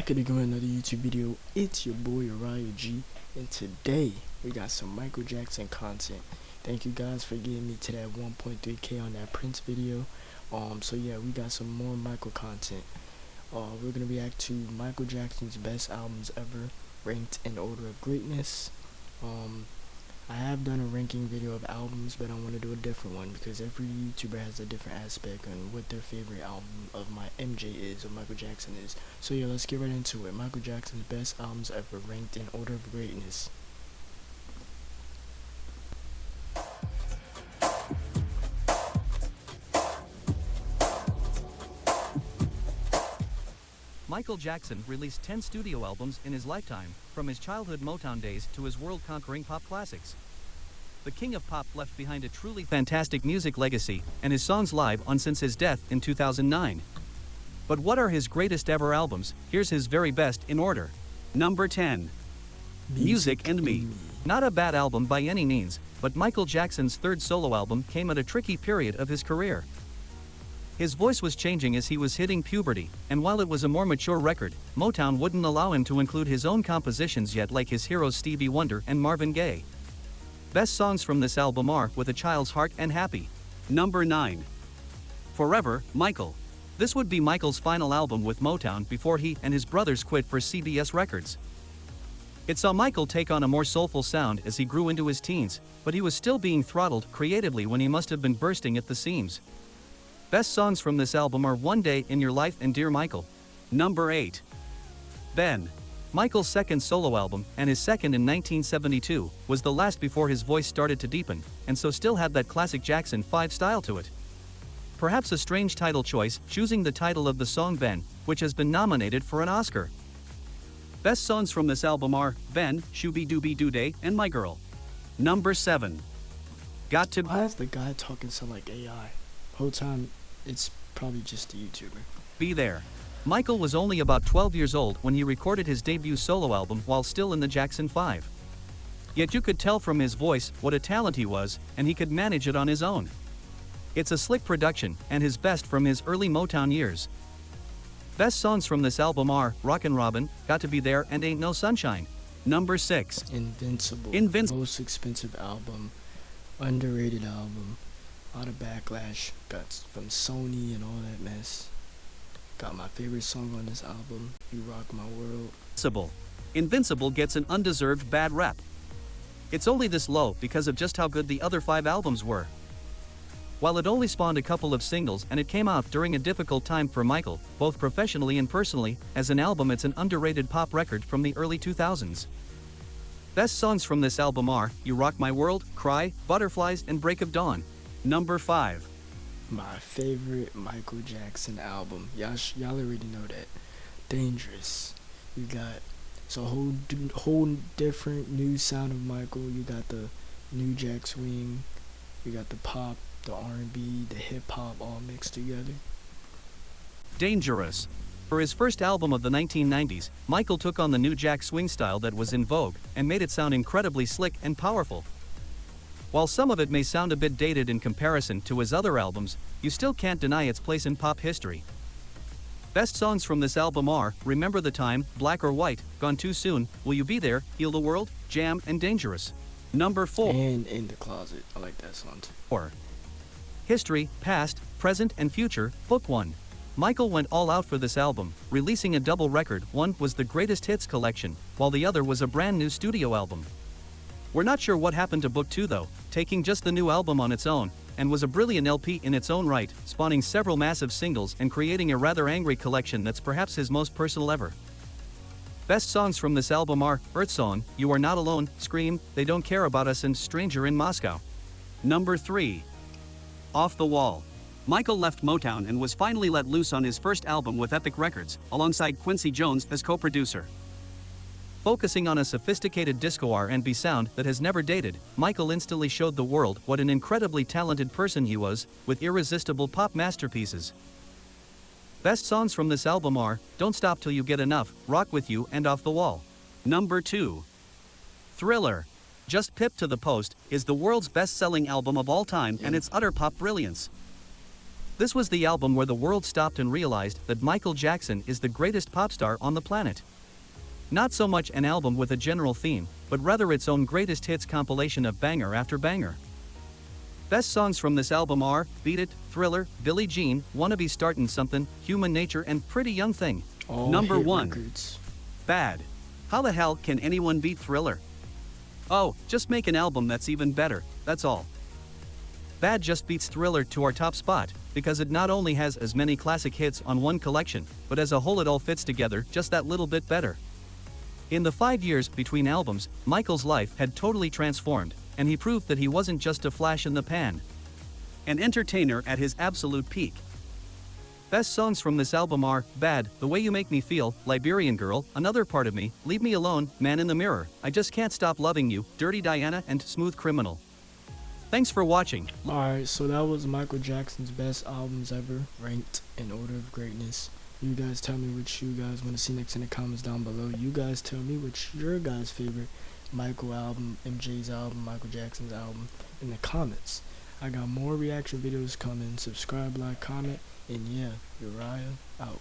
back at again with another YouTube video. It's your boy Uriah G, and today we got some Michael Jackson content. Thank you guys for getting me to that 1.3K on that Prince video. So yeah, we got some more Michael content. We're gonna react to Michael Jackson's best albums ever, ranked in order of greatness. I have done a ranking video of albums, but I want to do a different one because every YouTuber has a different aspect on what their favorite album of my MJ is, or Michael Jackson is. So yeah, let's get right into it. Michael Jackson's best albums ever, ranked in order of greatness. Michael Jackson released 10 studio albums in his lifetime, from his childhood Motown days to his world-conquering pop classics. The king of pop left behind a truly fantastic music legacy, and his songs live on since his death in 2009. But what are his greatest ever albums? Here's his very best in order. Number 10. Music and Me. Not a bad album by any means, but Michael Jackson's third solo album came at a tricky period of his career. His voice was changing as he was hitting puberty, and while it was a more mature record, Motown wouldn't allow him to include his own compositions yet, like his heroes Stevie Wonder and Marvin Gaye. Best songs from this album are With a Child's Heart and Happy. Number 9. Forever, Michael. This would be Michael's final album with Motown before he and his brothers quit for CBS Records. It saw Michael take on a more soulful sound as he grew into his teens, but he was still being throttled creatively when he must have been bursting at the seams. Best songs from this album are One Day in Your Life and Dear Michael. Number 8. Ben. Michael's second solo album, and his second in 1972, was the last before his voice started to deepen, and so still had that classic Jackson 5 style to it. Perhaps a strange title choice, choosing the title of the song Ben, which has been nominated for an Oscar. Best songs from this album are Ben, Shooby Dooby Doo Day, and My Girl. Number 7. Got to. Why is the guy talking so like AI? Whole time it's probably just a YouTuber. Be There. Michael was only about 12 years old when he recorded his debut solo album while still in the Jackson 5. Yet you could tell from his voice what a talent he was, and he could manage it on his own. It's a slick production, and his best from his early Motown years. Best songs from this album are Rockin' Robin, Got to Be There, and Ain't No Sunshine. Number 6. Invincible. Most expensive album, underrated album. A lot of backlash got from Sony and all that mess. Got my favorite song on this album, You Rock My World. Invincible gets an undeserved bad rap. It's only this low because of just how good the other 5 albums were. While it only spawned a couple of singles and it came out during a difficult time for Michael, both professionally and personally, as an album it's an underrated pop record from the early 2000s. Best songs from this album are You Rock My World, Cry, Butterflies, and Break of Dawn. Number 5. My favorite Michael Jackson album. Y'all already know that. Dangerous. You got it's a whole different new sound of Michael. You got the new Jack swing. You got the pop, the R&B, the hip hop all mixed together. Dangerous. For his first album of the 1990s, Michael took on the new Jack swing style that was in vogue and made it sound incredibly slick and powerful. While some of it may sound a bit dated in comparison to his other albums, you still can't deny its place in pop history. Best songs from this album are Remember the Time, Black or White, Gone Too Soon, Will You Be There, Heal the World, Jam, and Dangerous. Number 4. And In the Closet. I like that song too. 4. History, Past, Present, and Future, Book 1. Michael went all out for this album, releasing a double record. One was the Greatest Hits collection, while the other was a brand new studio album. We're not sure what happened to Book 2 though, taking just the new album on its own, and was a brilliant LP in its own right, spawning several massive singles and creating a rather angry collection that's perhaps his most personal ever. Best songs from this album are Earth Song, You Are Not Alone, Scream, They Don't Care About Us, and Stranger in Moscow. Number 3. Off the Wall. Michael left Motown and was finally let loose on his first album with Epic Records, alongside Quincy Jones as co-producer. Focusing on a sophisticated disco R&B sound that has never dated, Michael instantly showed the world what an incredibly talented person he was, with irresistible pop masterpieces. Best songs from this album are Don't Stop Till You Get Enough, Rock With You, and Off the Wall. Number 2. Thriller. Just Pip to the Post is the world's best-selling album of all time and its utter pop brilliance. This was the album where the world stopped and realized that Michael Jackson is the greatest pop star on the planet. Not so much an album with a general theme, but rather its own greatest hits compilation of banger after banger. Best songs from this album are Beat It, Thriller, Billie Jean, Wanna Be Startin' Something, Human Nature, and Pretty Young Thing. All Number hit 1. records. Bad. How the hell can anyone beat Thriller? Oh, just make an album that's even better, that's all. Bad just beats Thriller to our top spot, because it not only has as many classic hits on one collection, but as a whole it all fits together just that little bit better. In the 5 years between albums, Michael's life had totally transformed, and he proved that he wasn't just a flash in the pan. An entertainer at his absolute peak. Best songs from this album are Bad, The Way You Make Me Feel, Liberian Girl, Another Part of Me, Leave Me Alone, Man in the Mirror, I Just Can't Stop Loving You, Dirty Diana, and Smooth Criminal. Thanks for watching. Alright, so that was Michael Jackson's best albums ever, ranked in order of greatness. You guys tell me what you guys want to see next in the comments down below. You guys tell me what's your guys' favorite Michael album, MJ's album, Michael Jackson's album in the comments. I got more reaction videos coming. Subscribe, like, comment, and yeah, Uriah out.